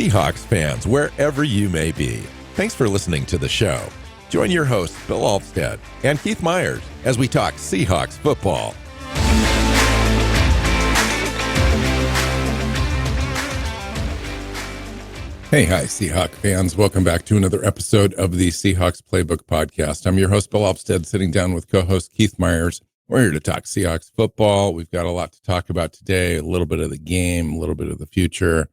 Seahawks fans, wherever you may be. Thanks for listening to the show. Join your hosts, Bill Alvstad and Keith Myers, as we talk Seahawks football. Hi, Seahawks fans. Welcome back to another episode of the Seahawks Playbook podcast. I'm your host, Bill Alvstad, sitting down with co-host Keith Myers. We're here to talk Seahawks football. We've got a lot to talk about today, a little bit of the game, a little bit of the future,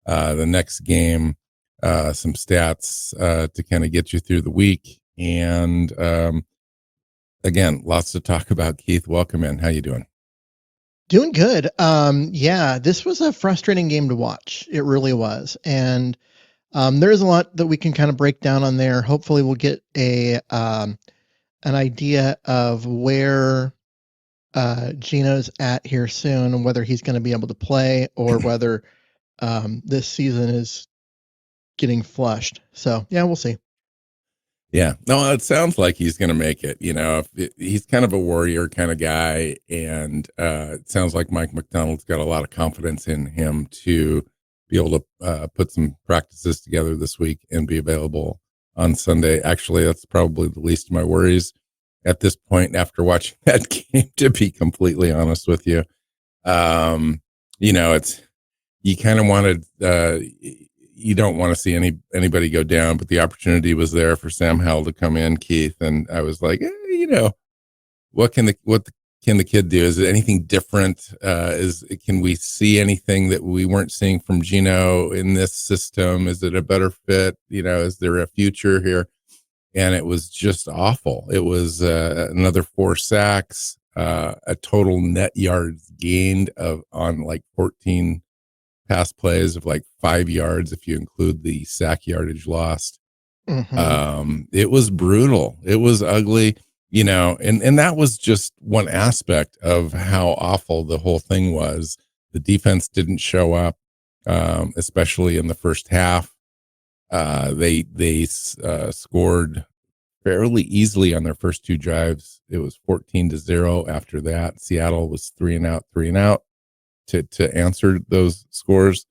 the next game, some stats to kind of get you through the week. And again, lots to talk about. Keith, welcome in. How you doing? Doing good. This was a frustrating game to watch. It really was. And there's a lot that we can kind of break down on there. Hopefully we'll get an idea of where Gino's at here soon and whether he's going to be able to play or whether this season is getting flushed. So, yeah, we'll see. Yeah, no, it sounds like he's going to make it. You know, he's kind of a warrior kind of guy, and it sounds like Mike McDonald's got a lot of confidence in him to be able to put some practices together this week and be available on Sunday. Actually, that's probably the least of my worries at this point after watching that game, to be completely honest with you. You know, it's, you kind of wanted, you don't want to see anybody go down, but the opportunity was there for Sam Howell to come in, Keith. And I was like, you know, what can the kid do? Is it anything different? Can we see anything that we weren't seeing from Gino in this system? Is it a better fit? You know, is there a future here? And it was just awful. It was another 4 sacks, a total net yards gained on like 14 pass plays of like 5 yards if you include the sack yardage lost. Mm-hmm. It was brutal. It was ugly, you know, and that was just one aspect of how awful the whole thing was. The defense didn't show up, especially in the first half. They scored fairly easily on their first 2 drives. It was 14-0 after that. Seattle was 3 and out to answer those scores.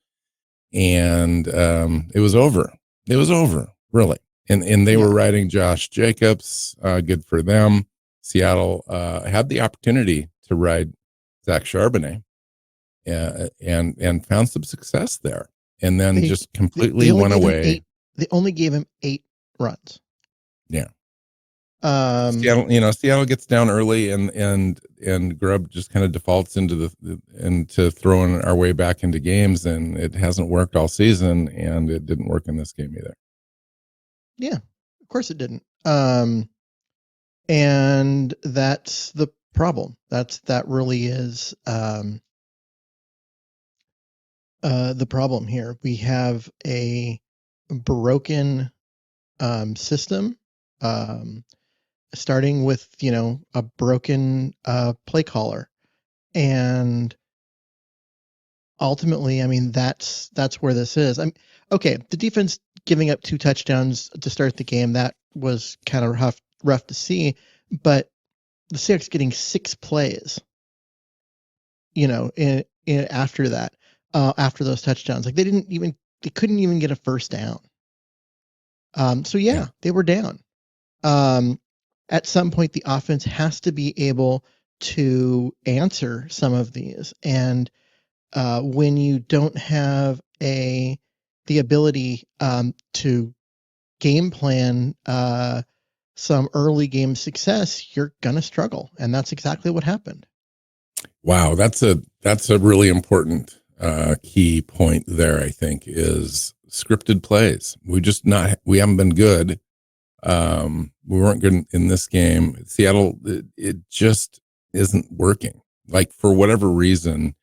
And it was over. It was over, really. And they were riding Josh Jacobs. Good for them. Seattle had the opportunity to ride Zach Charbonnet and found some success there. And then just completely went away. They only gave him 8 runs. Yeah. Seattle gets down early and Grubb just kind of defaults into throwing our way back into games, and it hasn't worked all season, and it didn't work in this game either. Yeah, of course it didn't. And that's the problem. That really is the problem here. We have a broken system. Starting with, you know, a broken play caller. And ultimately, I mean, that's where this is. Okay, the defense giving up 2 touchdowns to start the game, that was kind of rough to see, but the Seahawks getting 6 plays, you know, in after that, after those touchdowns. Like they couldn't even get a first down. They were down. At some point, the offense has to be able to answer some of these. And when you don't have the ability to game plan some early game success, you're going to struggle. And that's exactly what happened. Wow, that's a really important key point there, I think, is scripted plays. We haven't been good. We weren't good in this game. Seattle, it just isn't working. Like, for whatever reason,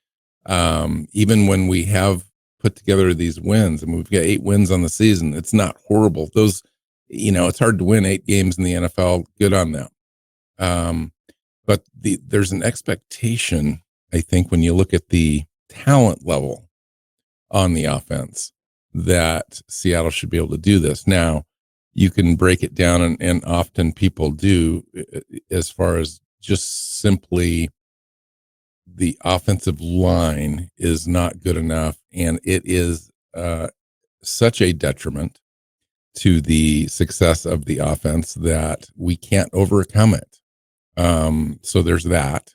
even when we have put together these wins, and we've got 8 wins on the season, it's not horrible. Those, you know, it's hard to win 8 games in the NFL. Good on them. But there's an expectation, I think, when you look at the talent level on the offense, that Seattle should be able to do this. Now, you can break it down, and often people do, as far as just simply the offensive line is not good enough, and it is such a detriment to the success of the offense that we can't overcome it. So there's that.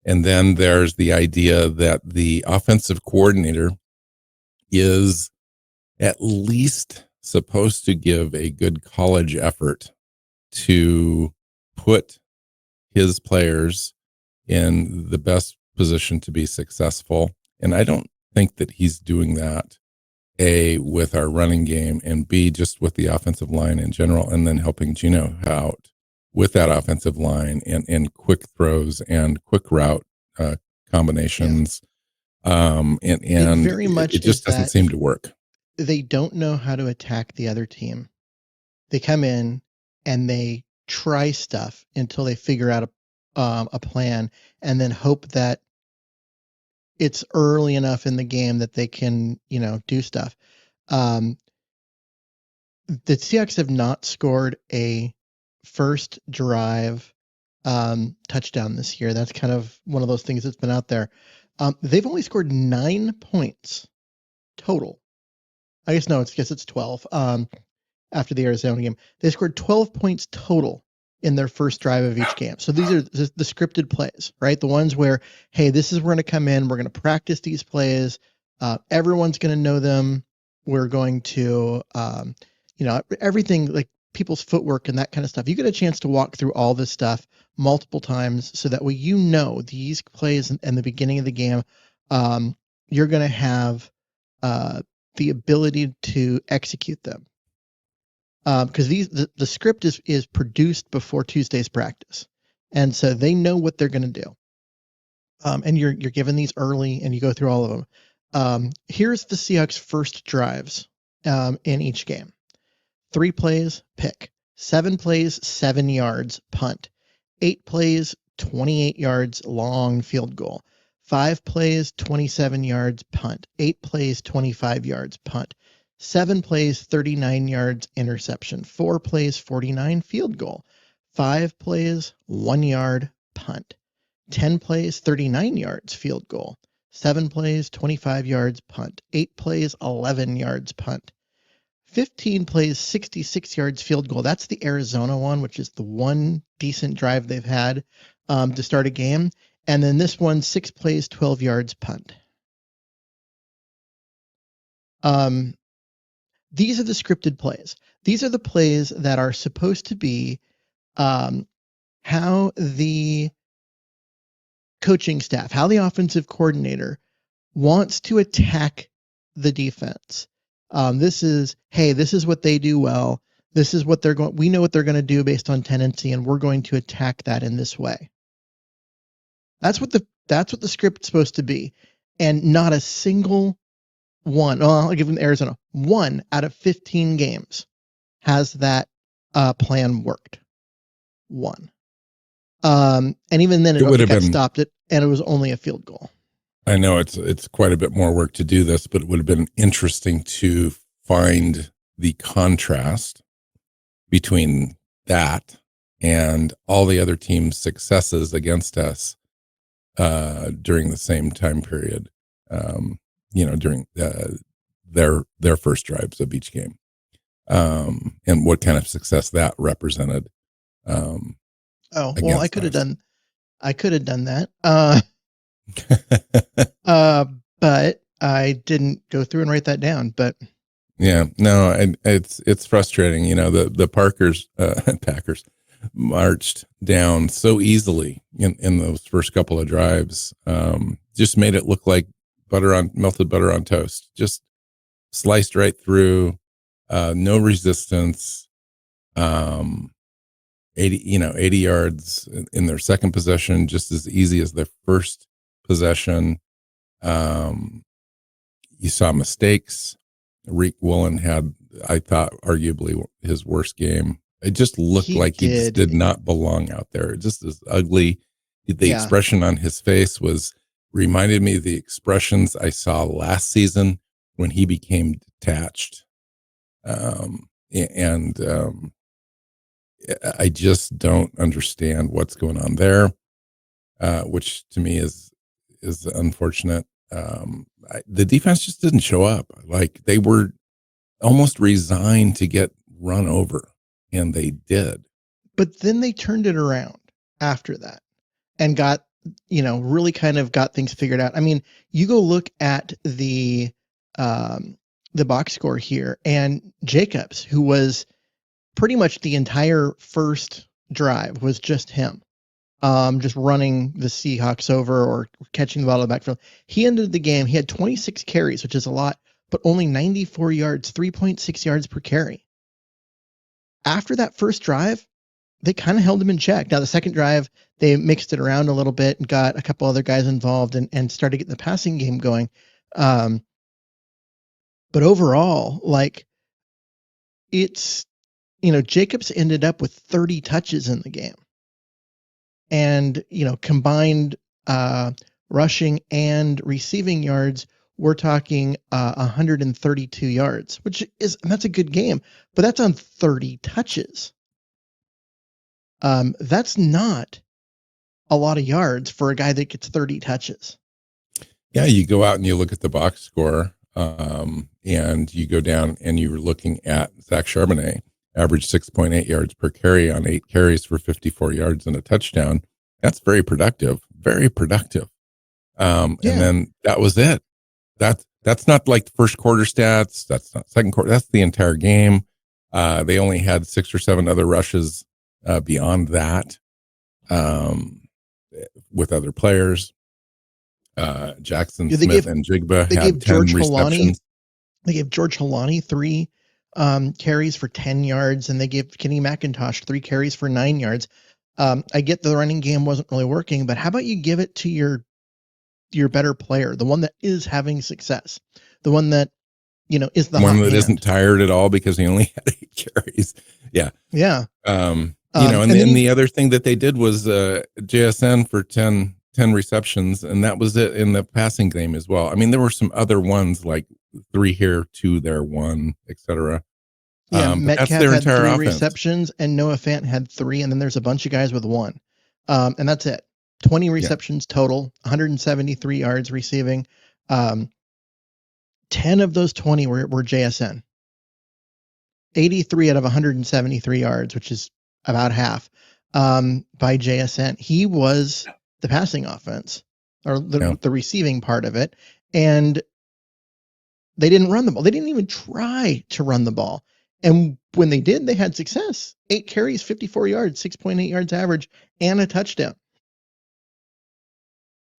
And then there's the idea that the offensive coordinator is at least supposed to give a good college effort to put his players in the best position to be successful. And I don't think that he's doing that, A, with our running game, and B, just with the offensive line in general, and then helping Gino out with that offensive line and quick throws and quick route combinations. It And very much it just is doesn't that seem to work. they don't know how to attack the other team. They come in and they try stuff until they figure out a plan, and then hope that it's early enough in the game that they can, do stuff. The Seahawks have not scored a first drive touchdown this year. That's kind of one of those things that's been out there. They've only scored 9 points total. I guess no, it's 12. After the Arizona game, they scored 12 points total in their first drive of each game. So these are the scripted plays, right? The ones where, hey, this is, we're going to come in, we're going to practice these plays. Everyone's going to know them. We're going to, everything, like people's footwork and that kind of stuff. You get a chance to walk through all this stuff multiple times so that way these plays and the beginning of the game, you're going to have the ability to execute them. Because the script is produced before Tuesday's practice, and so they know what they're going to do. And you're given these early, and you go through all of them. Here's the Seahawks' first drives in each game: 3 plays, pick; 7 plays, 7 yards, punt; 8 plays, 28 yards, long field goal; 5 plays, 27 yards, punt; 8 plays, 25 yards, punt; 7 plays, 39 yards, interception; 4 plays, 49, field goal; 5 plays, 1 yard, punt; 10 plays, 39 yards, field goal; 7 plays, 25 yards, punt; 8 plays, 11 yards, punt; 15 plays, 66 yards, field goal. That's the Arizona one, which is the one decent drive they've had to start a game. And then this one, 6 plays, 12 yards, punt. These are the scripted plays. These are the plays that are supposed to be how the coaching staff, how the offensive coordinator wants to attack the defense. This is what they do well. This is what we know what they're going to do based on tendency, and we're going to attack that in this way. That's what the script's supposed to be. And not a single one, I'll give them Arizona, 1 out of 15 games has that plan worked. 1. And even then it got stopped it, and it was only a field goal. I know it's quite a bit more work to do this, but it would have been interesting to find the contrast between that and all the other teams' successes against us during the same time period. During their first drives of each game, and what kind of success that represented. I could have done that. But I didn't go through and write that down. But yeah, no, it's frustrating. The Packers marched down so easily in those first couple of drives. Just made it look like melted butter on toast, just sliced right through, no resistance. 80 yards in their second possession, just as easy as their first possession. You saw mistakes. Reek Woolen had, I thought, arguably his worst game. It just looked like he just did not belong out there. It just is ugly. The expression on his face reminded me of the expressions I saw last season when he became detached. I just don't understand what's going on there, which to me is unfortunate. The defense just didn't show up. Like they were almost resigned to get run over, and they did. But then they turned it around after that and got, really kind of got things figured out. I mean, you go look at the box score here, and Jacobs, who was pretty much the entire first drive was just him, just running the Seahawks over or catching the ball in the backfield. He ended the game. He had 26 carries, which is a lot, but only 94 yards, 3.6 yards per carry. After that first drive, they kind of held him in check. Now, the second drive, they mixed it around a little bit and got a couple other guys involved and started getting the passing game going. But overall, like, it's, Jacobs ended up with 30 touches in the game. And, combined rushing and receiving yards, we're talking 132 yards, that's a good game, but that's on 30 touches. That's not a lot of yards for a guy that gets 30 touches. Yeah, you go out and you look at the box score, and you go down and you're looking at Zach Charbonnet, averaged 6.8 yards per carry on 8 carries for 54 yards and a touchdown. That's very productive, very productive. And then that was it. That's not like the first quarter stats. That's not second quarter. That's the entire game. They only had 6 or 7 other rushes beyond that, with other players. Jackson Smith and Jigba had 10 receptions. They gave George Holani 3 carries for 10 yards, and they gave Kenny McIntosh 3 carries for 9 yards. I get the running game wasn't really working, but how about you give it to your better player, the one that is having success, the one that, is the one hot that hand. Isn't tired at all because he only had 8 carries. Yeah. Yeah. And then the other thing that they did was JSN for 10 receptions, and that was it in the passing game as well. I mean, there were some other ones like 3 here, 2 there, 1, etc. Yeah, Metcalf that's their had entire 3 offense. receptions, and Noah Fant had 3, and then there's a bunch of guys with 1. And that's it. 20 receptions total, 173 yards receiving. 10 of those 20 were JSN. 83 out of 173 yards, which is about half, by JSN. He was the passing offense, or the receiving part of it, and they didn't run the ball. They didn't even try to run the ball. And when they did, they had success. 8 carries, 54 yards, 6.8 yards average, and a touchdown.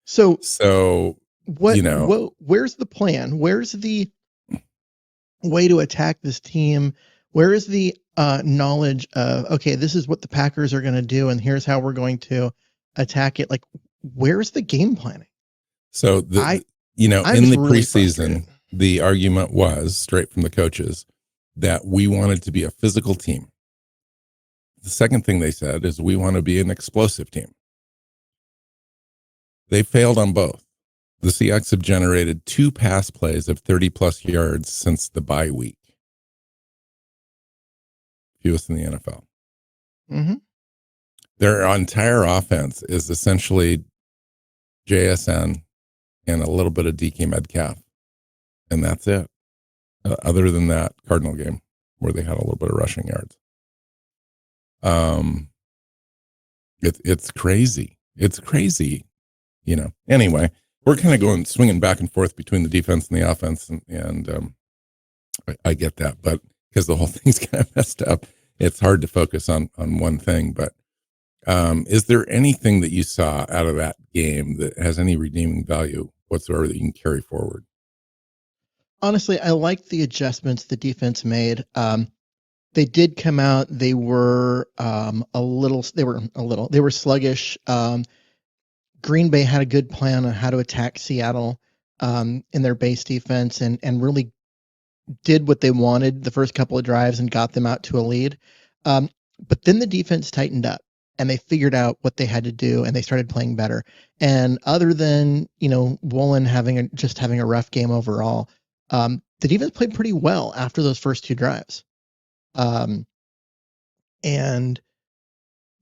So where's the plan? Where's the way to attack this team? Where is the knowledge of, okay, this is what the Packers are going to do, and here's how we're going to attack it? Like, where's the game planning? So in the preseason, the argument was straight from the coaches that we wanted to be a physical team. The second thing they said is we want to be an explosive team. They failed on both. The Seahawks have generated 2 pass plays of 30 plus yards since the bye week. Fewest in the NFL. Mm-hmm. Their entire offense is essentially JSN and a little bit of DK Metcalf. And that's it. Other than that Cardinal game where they had a little bit of rushing yards. It's crazy. It's crazy. Anyway, we're kind of swinging back and forth between the defense and the offense. And I get that, but because the whole thing's kind of messed up, it's hard to focus on one thing. But is there anything that you saw out of that game that has any redeeming value whatsoever that you can carry forward? Honestly, I liked the adjustments the defense made. They did come out. They were they were sluggish. Green Bay had a good plan on how to attack Seattle in their base defense, and really did what they wanted the first couple of drives and got them out to a lead. But then the defense tightened up and they figured out what they had to do and they started playing better. And other than, Woolen having a rough game overall, the defense played pretty well after those first 2 drives. And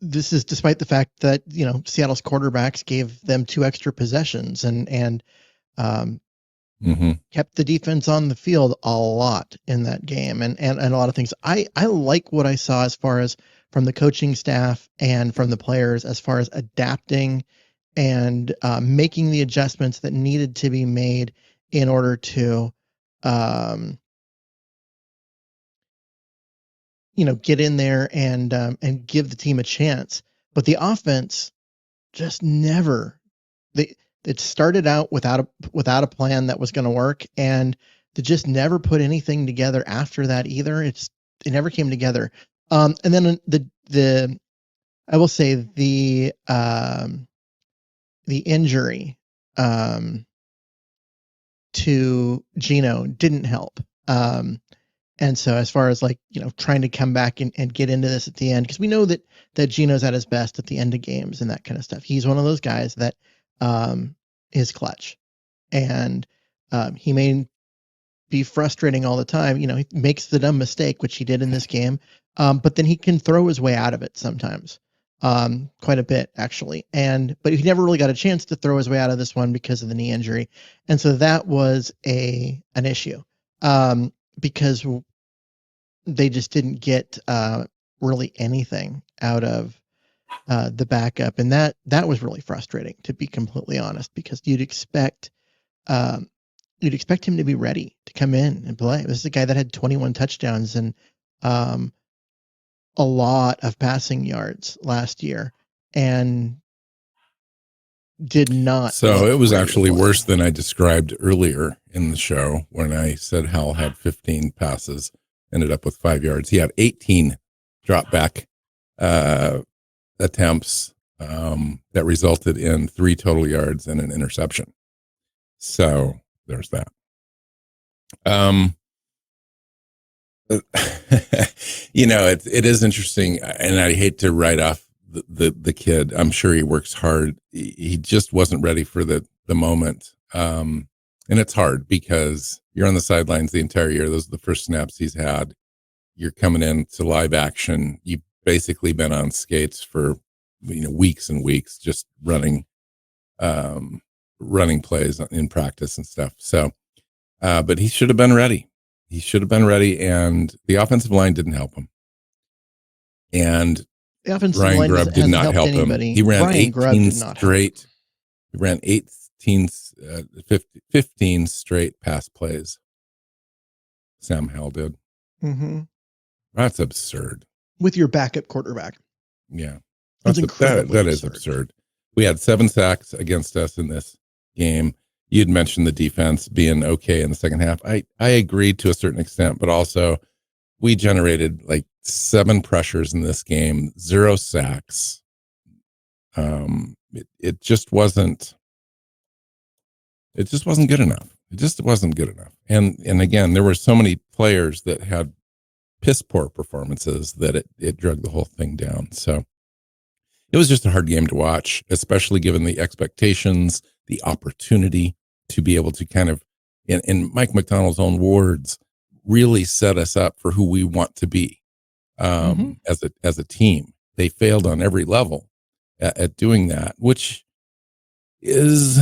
this is despite the fact that, Seattle's quarterbacks gave them 2 extra possessions and Mm-hmm. kept the defense on the field a lot in that game, and a lot of things. I like what I saw as far as from the coaching staff and from the players as far as adapting and making the adjustments that needed to be made in order to um, get in there and give the team a chance. But the offense just never, they it started out without a plan that was going to work, and they just never put anything together after that either. It never came together. And then the I will say the injury to Gino didn't help. And so as far as like, trying to come back and get into this at the end, because we know that Gino's at his best at the end of games and that kind of stuff. He's one of those guys that is clutch. And he may be frustrating all the time. He makes the dumb mistake, which he did in this game. But then he can throw his way out of it sometimes. Quite a bit actually. But he never really got a chance to throw his way out of this one because of the knee injury. And so that was an issue. Because they just didn't get really anything out of the backup, and that was really frustrating, to be completely honest, because you'd expect him to be ready to come in and play. This is a guy that had 21 touchdowns and a lot of passing yards last year, and did not. So it was actually worse than I described earlier in the show when I said Hal had 15 passes, ended up with 5 yards. He had 18 drop back attempts that resulted in 3 total yards and an interception. So there's that. It is interesting, and I hate to write off the kid. I'm sure he works hard. He just wasn't ready for the moment. And it's hard because you're on the sidelines the entire year. Those are the first snaps he's had. You're coming into live action. You've basically been on skates for weeks and weeks, just running plays in practice and stuff. So, but he should have been ready. He should have been ready, and the offensive line didn't help him. And the offensive Ryan line Grubb did not help anybody. him. He ran Ryan 18 straight. He ran 15 straight pass plays. Sam Howell did. Mm-hmm. That's absurd. With your backup quarterback. Yeah. That's incredibly that is absurd. We had 7 sacks against us in this game. You'd mentioned the defense being okay in the second half. I agreed to a certain extent, but also we generated like 7 pressures in this game, 0 sacks. It just wasn't good enough. It just wasn't good enough. And again, there were so many players that had piss poor performances that it drug the whole thing down. So it was just a hard game to watch, especially given the expectations, the opportunity to be able to kind of, in Mike McDonald's own words, really set us up for who we want to be as a team. They failed on every level at doing that, which is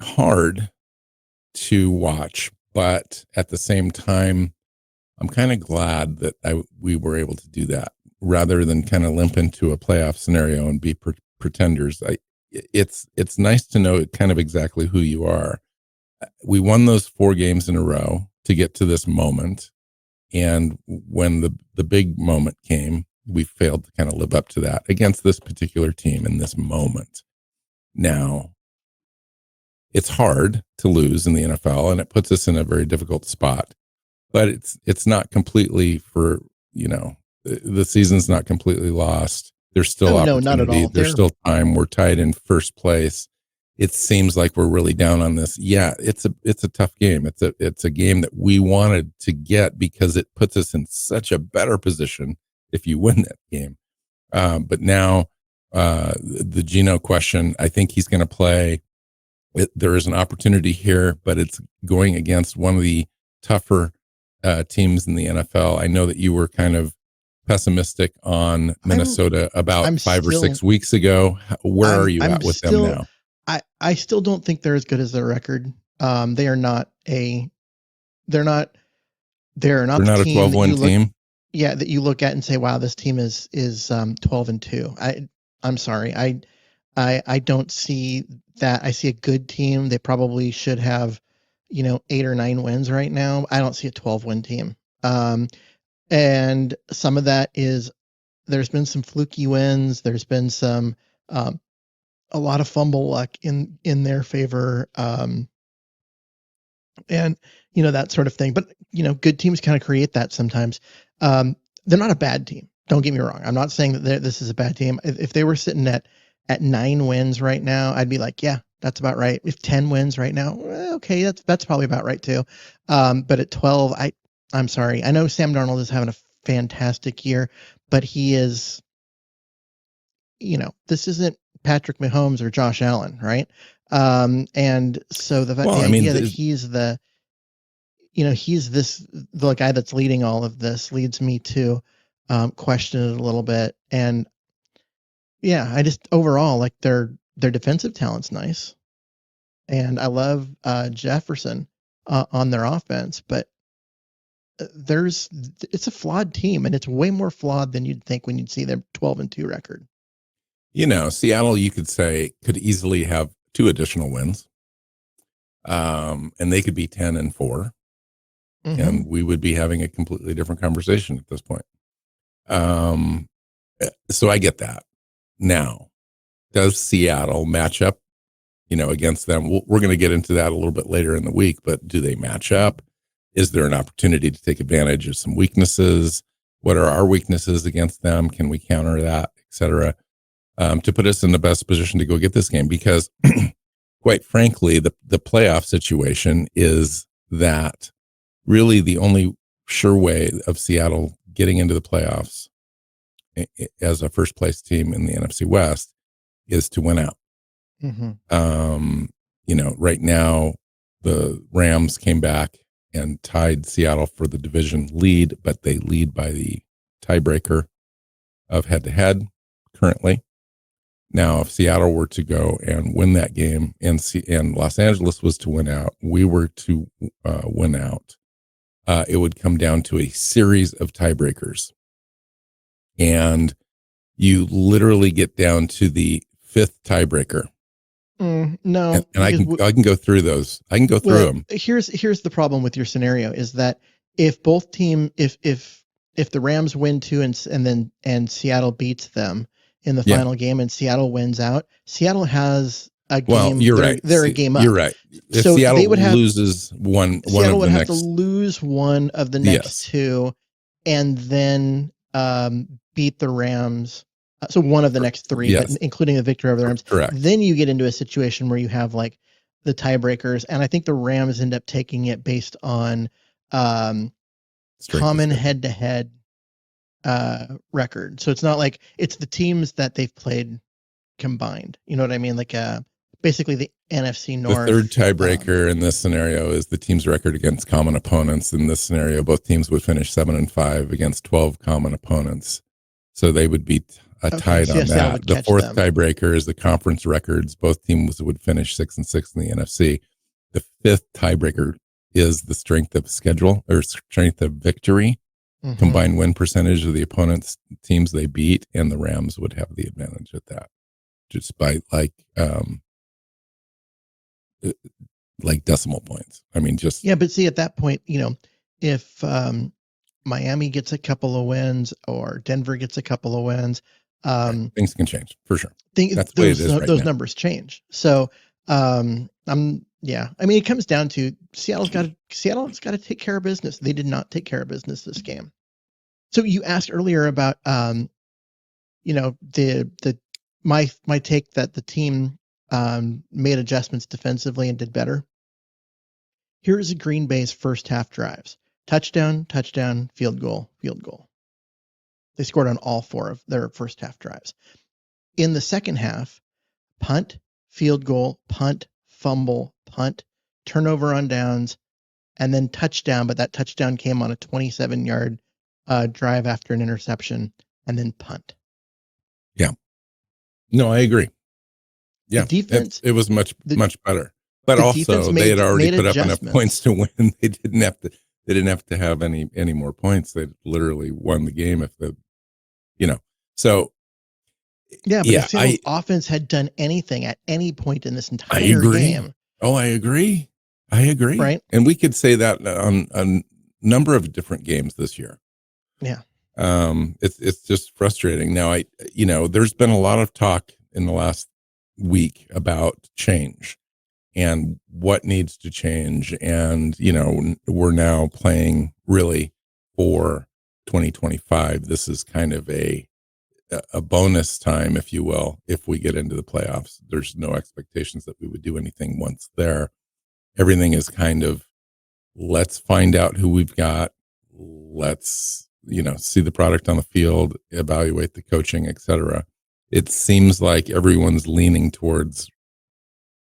hard to watch. But at the same time, I'm kind of glad that we were able to do that rather than kind of limp into a playoff scenario and be pretenders. It's nice to know kind of exactly who you are. We won those 4 games in a row to get to this moment. And when the big moment came, we failed to kind of live up to that against this particular team in this moment. Now, it's hard to lose in the NFL, and it puts us in a very difficult spot. But it's not completely for, the season's not completely lost. There's still opportunity. Not at all. There's still time. We're tied in first place. It seems like we're really down on this. Yeah, it's a tough game. It's a game that we wanted to get because it puts us in such a better position if you win that game. But now the Gino question, I think he's going to play. There is an opportunity here, but it's going against one of the tougher teams in the NFL. I know that you were kind of pessimistic on Minnesota about 5 or 6 weeks ago. Where are you at with them now? I still don't think they're as good as their record They are not a they're not they're They're not the not a team 12 that win you look team. that you look at and say, wow, this team is 12-2. I'm sorry. I don't see that. I see a good team. They probably should have, 8 or 9 wins right now. I don't see a 12-win team. And some of that is there's been some fluky wins. There's been some a lot of fumble luck in their favor. And that sort of thing. But good teams kind of create that sometimes. They're not a bad team. Don't get me wrong. I'm not saying that this is a bad team. If they were sitting at 9 wins right now, I'd be like, yeah, that's about right. If 10 wins right now, okay, that's probably about right too. But at 12, I'm sorry. I know Sam Darnold is having a fantastic year, but he is, this isn't Patrick Mahomes or Josh Allen, right? And so the Well, I mean, idea that he's the guy that's leading all of this leads me to question it a little bit. And yeah, I just overall like their defensive talent's nice, and I love Jefferson on their offense, but it's a flawed team, and it's way more flawed than you'd think when you'd see their 12-2 record. Seattle, you could say, could easily have 2 additional wins. And they could be 10-4. Mm-hmm. And we would be having a completely different conversation at this point. So I get that. Now, does Seattle match up, against them? We're going to get into that a little bit later in the week, but do they match up? Is there an opportunity to take advantage of some weaknesses? What are our weaknesses against them? Can we counter that, et cetera, to put us in the best position to go get this game? Because quite frankly, the playoff situation is that really the only sure way of Seattle getting into the playoffs as a first place team in the NFC West is to win out. Mm-hmm. Right now the Rams came back and tied Seattle for the division lead, but they lead by the tiebreaker of head to head currently. Now, if Seattle were to go and win that game and Los Angeles was to win out, we were to win out, it would come down to a series of tiebreakers. And you literally get down to the 5th tiebreaker. No, and I can go through those. I can go through them. Here's the problem with your scenario is that if both team if the Rams win 2 and Seattle beats them in the final game and Seattle wins out, Seattle has a game. Well, you're right. They're a game up. You're right. If so Seattle they would loses one Seattle of would the have next, to lose one of the next 2, and then beat the Rams. So one of the next 3, but including the victory over the Rams. Correct. Then you get into a situation where you have like the tiebreakers, and I think the Rams end up taking it based on common head-to-head record. So it's not like it's the teams that they've played combined. You know what I mean? Like basically the NFC North. The third tiebreaker in this scenario is the team's record against common opponents. In this scenario, both teams would finish 7-5 against 12 common opponents. So they would be tied on that. The 4th tiebreaker is the conference records. Both teams would finish 6-6 in the NFC. The 5th tiebreaker is the strength of schedule or strength of victory, combined win percentage of the opponent's teams they beat, and the Rams would have the advantage at that, just by like decimal points. I mean, just but see, at that point, if Miami gets a couple of wins or Denver gets a couple of wins, things can change for sure. Those numbers change. So I mean, it comes down to Seattle's got to take care of business. They did not take care of business this game. So you asked earlier about my take that the team made adjustments defensively and did better. Here's Green Bay's first half drives: touchdown, touchdown, field goal, field goal. They scored on all 4 of their first half drives. In the second half, punt, field goal, punt, fumble, punt, turnover on downs, and then touchdown. But that touchdown came on a 27-yard drive after an interception, and then punt. Yeah. No, I agree. Yeah. The defense. It was much better. But The defense also, they had already made put up enough points adjustments. to win. They didn't have to. They didn't have to have any more points. They literally won the game if the, you know. So Yeah, but if yeah, Seattle's offense had done anything at any point in this I entire agree. game, Oh, I agree. I agree. right? And we could say that on a number of different games this year. Yeah. It's just frustrating. Now, there's been a lot of talk in the last week about change and what needs to change. And, we're now playing really for 2025. This is kind of a bonus time, if you will, if we get into the playoffs. There's no expectations that we would do anything once there. Everything is kind of, let's find out who we've got. Let's, see the product on the field, evaluate the coaching, etc. It seems like everyone's leaning towards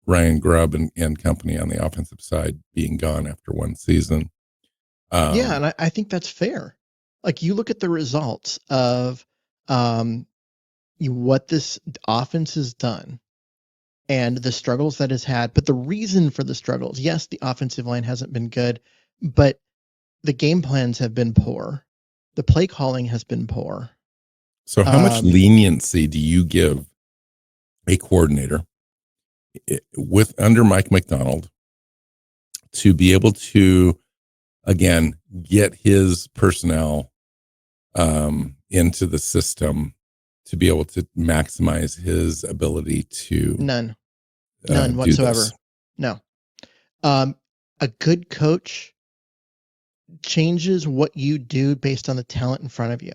Ryan Grubb and company on the offensive side being gone after one season. Yeah, and I think that's fair. Like, you look at the results of what this offense has done and the struggles that it's had. But the reason for the struggles, yes, the offensive line hasn't been good, but the game plans have been poor. The play calling has been poor. So how much leniency do you give a coordinator with under Mike McDonald to be able to, again, get his personnel into the system to be able to maximize his ability to none do whatsoever. this? No. A good coach changes what you do based on the talent in front of you.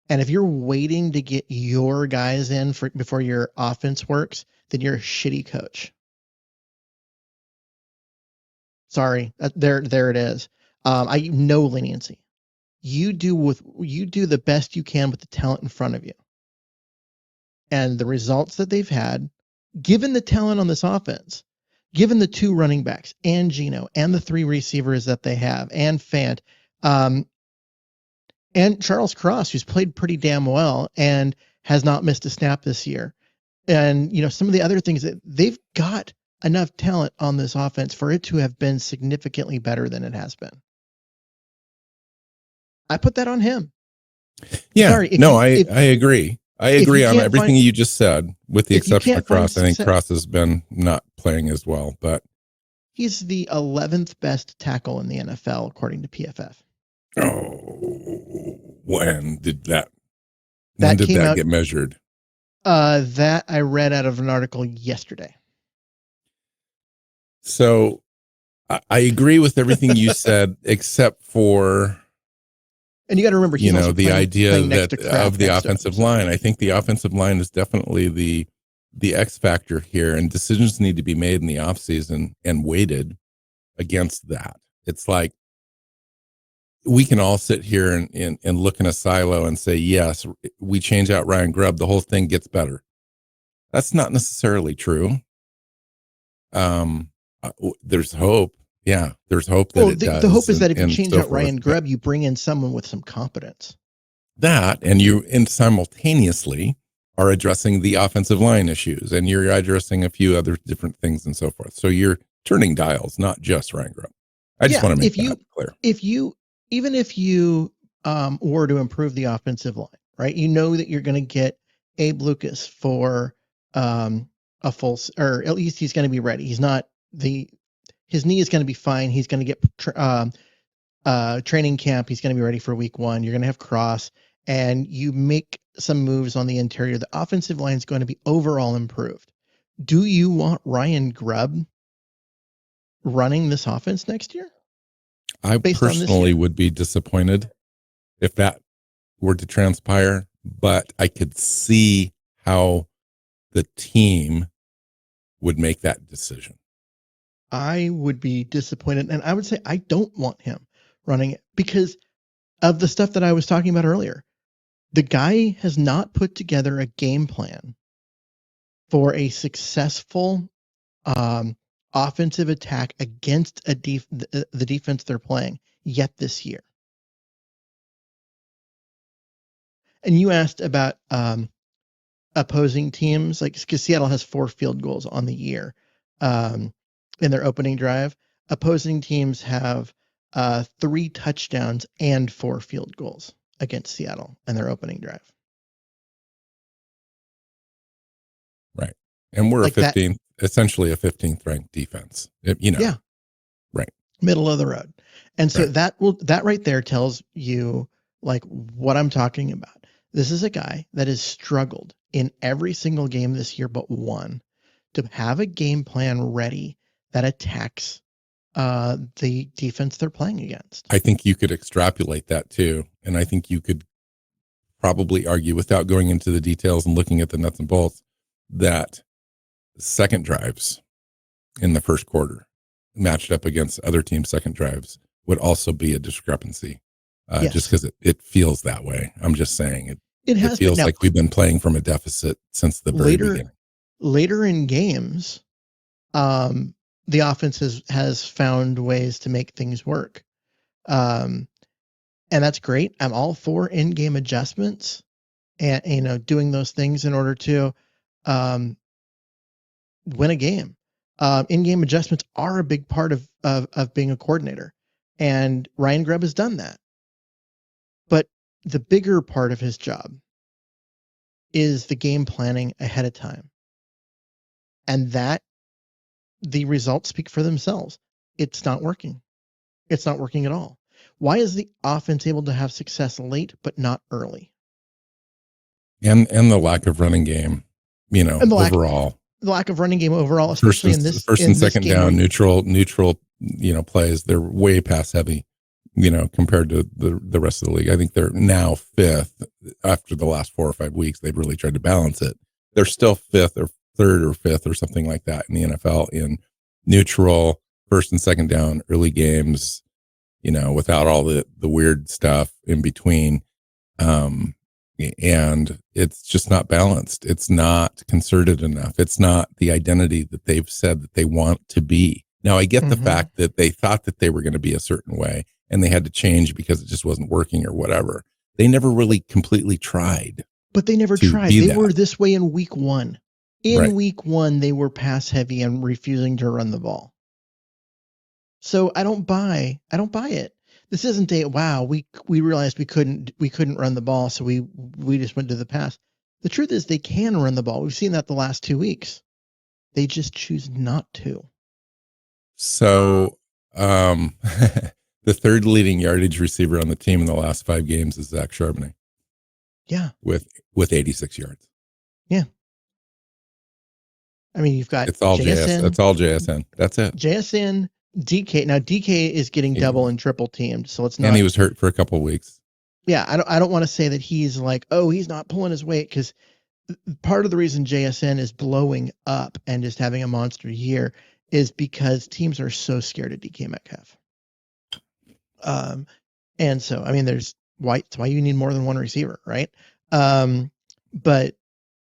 And if you're waiting to get your guys in before your offense works, then you're a shitty coach. Sorry, there it is. I no leniency. You do the best you can with the talent in front of you. And the results that they've had, given the talent on this offense, given the 2 running backs and Geno and the 3 receivers that they have and Fant, and Charles Cross, who's played pretty damn well and has not missed a snap this year. And, some of the other things that they've got enough talent on this offense for it to have been significantly better than it has been. I put that on him. Yeah, I agree. I agree on everything you just said, with the exception of Cross. I think Cross has been not playing as well, but he's the 11th best tackle in the NFL, according to PFF. Oh, when did that get measured? That I read out of an article yesterday. So I agree with everything you said, except for, and you got to remember, he's also the idea that of the offensive line. I think the offensive line is definitely the X factor here, and decisions need to be made in the offseason and weighted against that. It's like, we can all sit here and look in a silo and say, yes, we change out Ryan Grubb, the whole thing gets better. That's not necessarily true. There's hope. Yeah, there's hope that it does. The hope is that if you change out Ryan Grubb, you bring in someone with some competence. And simultaneously are addressing the offensive line issues, and you're addressing a few other different things and so forth. So you're turning dials, not just Ryan Grubb. I just want to make that clear. Even if you were to improve the offensive line, right? You know that you're going to get Abe Lucas for a full, or at least he's going to be ready. His knee is going to be fine. He's going to get training camp. He's going to be ready for week 1. You're going to have Cross, and you make some moves on the interior. The offensive line is going to be overall improved. Do you want Ryan Grubb running this offense next year? I personally would be disappointed if that were to transpire, but I could see how the team would make that decision. I would be disappointed, and I would say I don't want him running it because of the stuff that I was talking about earlier. The guy has not put together a game plan for a successful offensive attack against the defense they're playing yet this year. And you asked about opposing teams, like, because Seattle has 4 field goals on the year. in their opening drive, opposing teams have 3 touchdowns and 4 field goals against Seattle in their opening drive. Right. And we're Like that, essentially a 15th ranked defense. yeah, Right. middle of the road. And so Right. that right there tells you like what I'm talking about. This is a guy that has struggled in every single game this year but one to have a game plan ready that attacks the defense they're playing against. I think you could extrapolate that too. And I think you could probably argue, without going into the details and looking at the nuts and bolts, that second drives in the first quarter matched up against other teams' second drives would also be a discrepancy. Just Yes, because it feels that way. I'm just saying it it has been. feels Now like we've been playing from a deficit since the very beginning. later in games, the offense has found ways to make things work. And that's great. I'm all for in-game adjustments and doing those things in order to win a game. In-game adjustments are a big part of being a coordinator, and Ryan Grubb has done that. But the bigger part of his job is the game planning ahead of time, and that the results speak for themselves. It's not working. It's not working at all. Why is the offense able to have success late but not early? And the lack of running game, And overall. the lack of running game overall, especially in this First and second game down, neutral, plays. They're way pass heavy, compared to the rest of the league. I think they're now fifth after the last 4 or 5 weeks. They've really tried to balance it. They're still fifth or third or fifth or something like that in the NFL in neutral, first and second down, early games, without all the weird stuff in between. And it's just not balanced. It's not concerted enough. It's not the identity that they've said that they want to be. Now, I get the fact that they thought that they were going to be a certain way and they had to change because it just wasn't working or whatever. They never really completely tried. But they never tried. They were this way in week 1. In week 1, they were pass heavy and refusing to run the ball. So I don't buy it. This isn't we realized we couldn't run the ball, so we just went to the pass. The truth is they can run the ball. We've seen that the last 2 weeks. They just choose not to. So the third leading yardage receiver on the team in the last 5 games is Zach Charbonnet. Yeah. With 86 yards. Yeah. I mean, you've got it's all JSN. It's all JSN. That's it. JSN, DK. Now DK is getting double and triple teamed, so it's not. And he was hurt for a couple of weeks. Yeah, I don't want to say that he's like, oh, he's not pulling his weight, because part of the reason JSN is blowing up and just having a monster year is because teams are so scared of DK Metcalf. And so I mean, it's why you need more than one receiver, right? But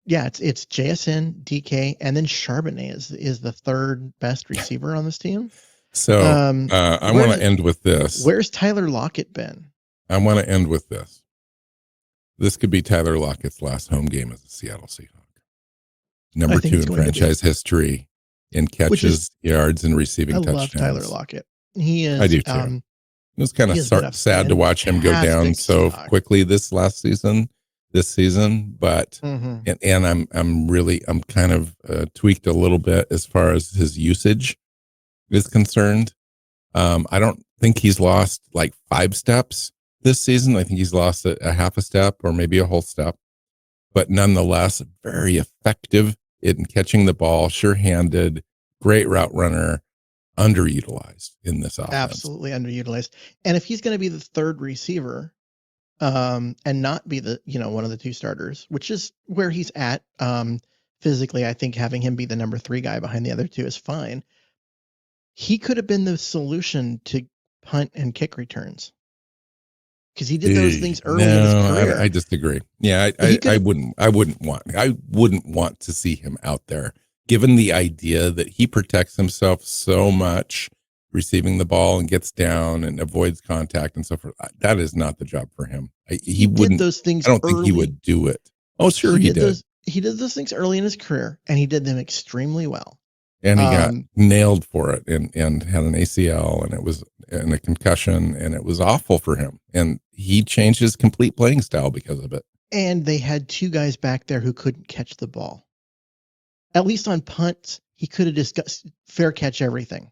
yeah, it's JSN, DK, and then Charbonnet is the third best receiver on this team. So I want to end with this. Where's Tyler Lockett been? I want to end with this. This could be Tyler Lockett's last home game as a Seattle Seahawk. Number 2 in franchise history in catches, yards, and receiving touchdowns. I love Tyler Lockett. He is. I do too. It was kind of sad to watch him go down so quickly this season, but and I'm kind of tweaked a little bit as far as his usage is concerned. I don't think he's lost like 5 steps this season. I think he's lost a half a step or maybe a whole step, but nonetheless, very effective in catching the ball, sure-handed, great route runner. Underutilized in this offense. Absolutely underutilized. And if he's going to be the third receiver, and not be the one of the 2 starters, which is where he's at physically, I think having him be the number 3 guy behind the other 2 is fine. He could have been the solution to punt and kick returns, because he did those things early in his career. I disagree. Yeah, I wouldn't want to see him out there, given the idea that he protects himself so much receiving the ball and gets down and avoids contact and so forth. That is not the job for him. He wouldn't. Did those things. I don't think he would do it. Oh, sure, he did. He did those things early in his career, and he did them extremely well. And he got Um, nailed for it and had an ACL and it was and a concussion and it was awful for him. And he changed his complete playing style because of it. and they had two guys back there who couldn't catch the ball. At least on punts, he could have discussed fair catch everything.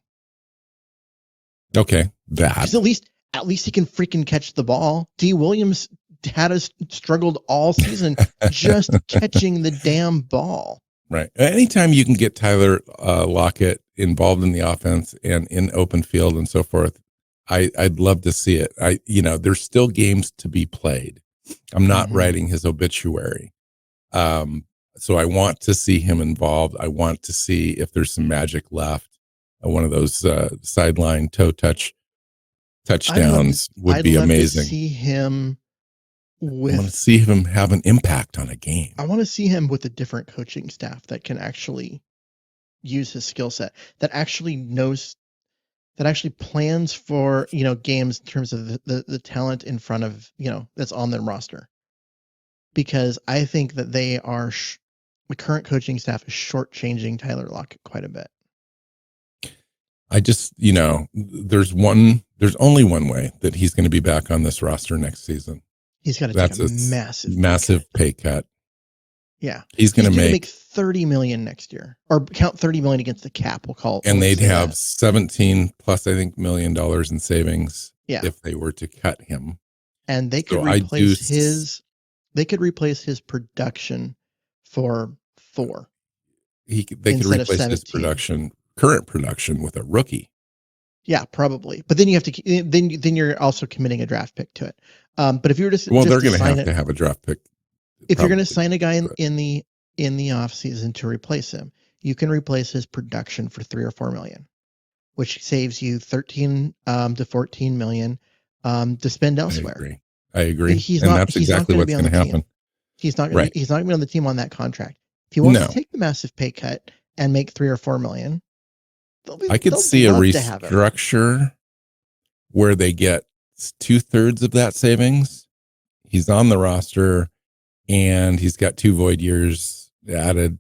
Okay, Because that. at least he can freaking catch the ball. D. Williams had us struggled all season just catching the damn ball. Right. Anytime you can get Tyler Lockett involved in the offense and in open field and so forth, I'd love to see it. There's still games to be played. I'm not writing his obituary. So I want to see him involved. I want to see if there's some magic left. One of those sideline toe touchdowns would be amazing. To see him I want to see him have an impact on a game. I want to see him with a different coaching staff that can actually use his skill set, that actually knows, that actually plans for, games in terms of the talent in front of, that's on their roster. Because I think that they are, the current coaching staff is shortchanging Tyler Lockett quite a bit. I just, there's only one way that he's going to be back on this roster next season. He's got to take a massive pay cut. Yeah. He's going to make $30 million next year, or count $30 million against the cap. We'll call it. And they'd have 17 plus, I think, $1 million in savings. Yeah. If they were to cut him. And they could replace his production for 4. They could replace his current production with a rookie. Yeah, probably. But then you have to, then you're also committing a draft pick to it. But if you were to, they're going to have a draft pick. If you're going to sign a guy in the off season to replace him, you can replace his production for $3 or $4 million, which saves you 13 to 14 million to spend elsewhere. I agree. That's exactly what's going to happen. He's not going to be on the team on that contract. If he wants to take the massive pay cut and make $3 or $4 million, I could see a restructure where they get 2/3 of that savings. He's on the roster and he's got 2 void years added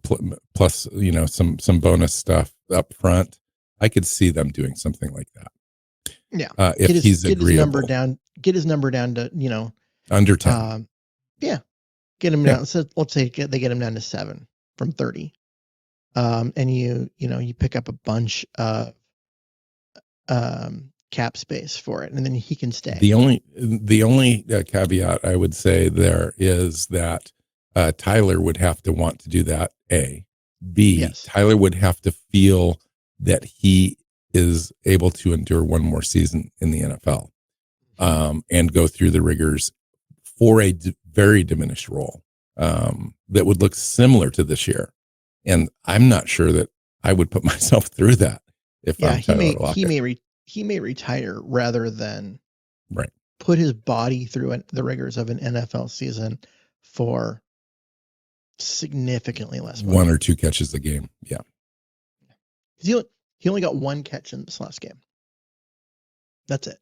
plus, some bonus stuff up front. I could see them doing something like that. Yeah. If he's agreeable. Get his number down to, under 10. Yeah. Get him down. So let's say they get him down to 7 from 30. And you pick up a bunch of cap space for it, and then he can stay. The only caveat I would say there is that Tyler would have to want to do that. A, B, yes. Tyler would have to feel that he is able to endure one more season in the NFL, and go through the rigors for a very diminished role that would look similar to this year. And I'm not sure that I would put myself through that if I'm Tyler Lockett. He may retire rather than put his body through the rigors of an NFL season for significantly less money. 1 or 2 catches a game. Yeah. He only got 1 catch in this last game. That's it.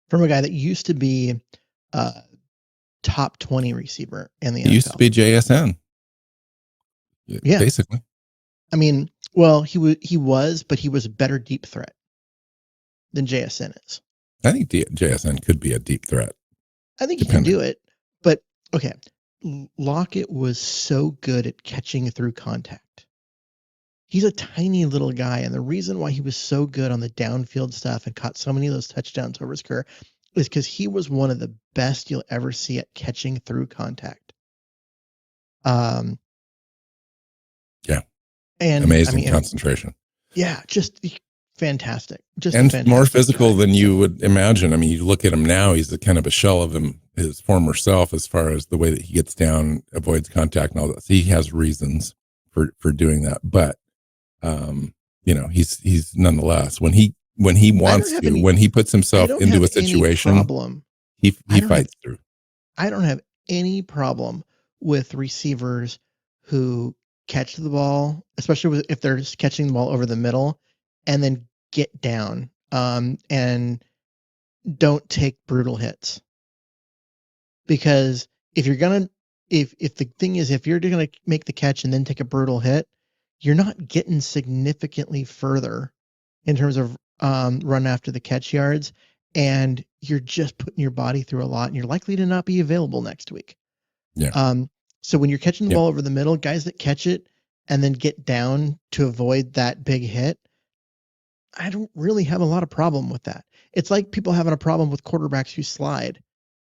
From a guy that used to be a top 20 receiver in the NFL. He used to be JSN. Yeah. Basically. I mean, well, he was, but he was a better deep threat than JSN is. I think JSN could be a deep threat. I think he can do it, but okay. Lockett was so good at catching through contact. He's a tiny little guy, and the reason why he was so good on the downfield stuff and caught so many of those touchdowns over his career is because he was one of the best you'll ever see at catching through contact. Yeah. And amazing concentration. Yeah, just fantastic. More physical than you would imagine. I mean, you look at him now, he's a kind of a shell of his former self as far as the way that he gets down, avoids contact and all that. So he has reasons for doing that. But he's nonetheless when he wants to, when he puts himself into a situation, he fights through. I don't have any problem with receivers who catch the ball, especially if they're just catching the ball over the middle and then get down and don't take brutal hits. Because if you're going to, if the thing is, if you're going to make the catch and then take a brutal hit, you're not getting significantly further in terms of run after the catch yards, and you're just putting your body through a lot, and you're likely to not be available next week. Yeah. So when you're catching the Yeah. ball over the middle, guys that catch it and then get down to avoid that big hit, I don't really have a lot of problem with that. It's like people having a problem with quarterbacks who slide.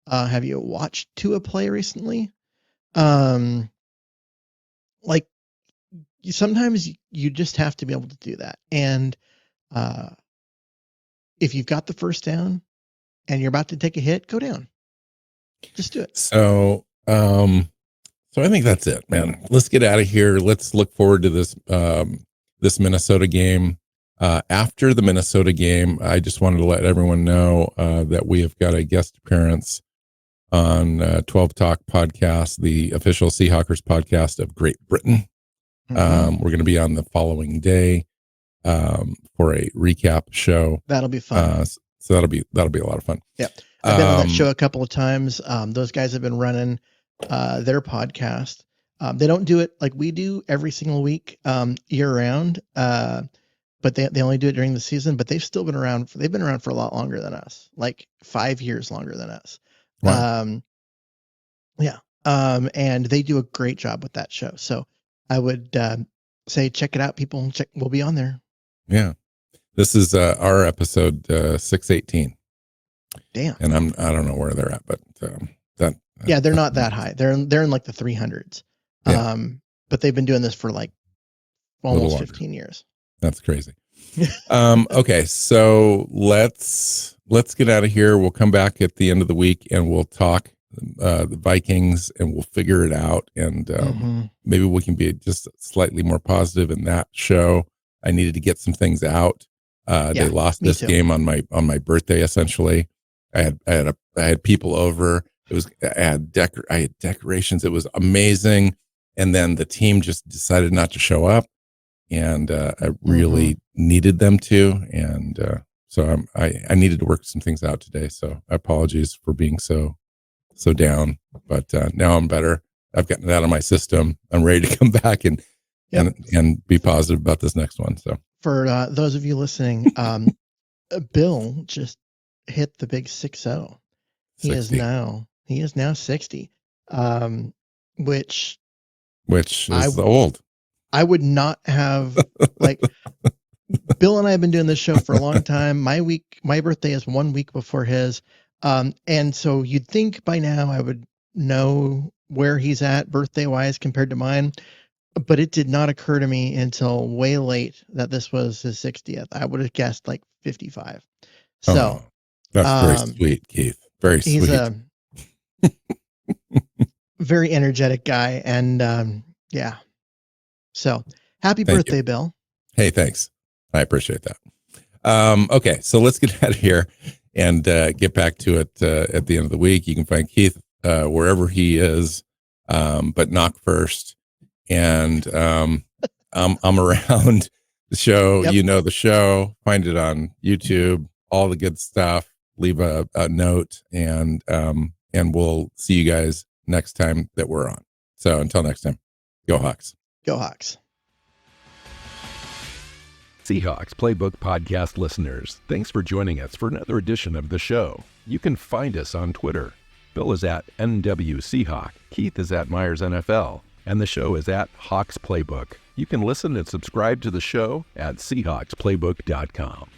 Have you watched Tua play recently? Like sometimes you just have to be able to do that. And if you've got the first down and you're about to take a hit, go down. Just do it. So, so I think that's it, man. Let's get out of here. Let's look forward to this Minnesota game. After the Minnesota game, I just wanted to let everyone know that we have got a guest appearance on 12 Talk podcast, the official Seahawkers podcast of Great Britain. Mm-hmm. We're going to be on the following day for a recap show. That'll be fun. So that'll be a lot of fun. Yeah, I've been on that show a couple of times. Those guys have been running their podcast. They don't do it like we do every single week year round, but they only do it during the season. But they've still been around. They've been around for a lot longer than us, like 5 years longer than us. Wow. And they do a great job with that show. So I would say check it out, people. We'll be on there. Yeah, this is our episode 618. Damn. And I don't know where they're at, but they're not that high. They're in like the 300s. Yeah. But they've been doing this for like almost 15 years. That's crazy. Okay, so let's get out of here. We'll come back at the end of the week and we'll talk the Vikings and we'll figure it out. And maybe we can be just slightly more positive in that show. I needed to get some things out. They lost this game on my birthday. Essentially, I had people over. I had decorations. It was amazing. And then the team just decided not to show up. And I really needed them to, and so I needed to work some things out today. So apologies for being so down, but now I'm better. I've gotten it out of my system. I'm ready to come back and be positive about this next one. So for those of you listening, Bill just hit the big 6-0. He is now 60, which is old. I would not have like Bill and I have been doing this show for a long time. My birthday is 1 week before his. And so you'd think by now I would know where he's at birthday wise compared to mine, but it did not occur to me until way late that this was his 60th. I would have guessed like 55. So that's very sweet, Keith. Very sweet. He's a very energetic guy. And yeah. So happy birthday, Bill. Hey, thanks. I appreciate that. Okay, so let's get out of here and get back to it at the end of the week. You can find Keith wherever he is, but knock first. And I'm around the show. Yep. You know the show. Find it on YouTube. All the good stuff. Leave a note, and we'll see you guys next time that we're on. So until next time, go Hawks. Go Hawks. Seahawks Playbook podcast listeners, thanks for joining us for another edition of the show. You can find us on Twitter. Bill is at NWSeahawk, Keith is at Myers NFL, and the show is at Hawks Playbook. You can listen and subscribe to the show at SeahawksPlaybook.com.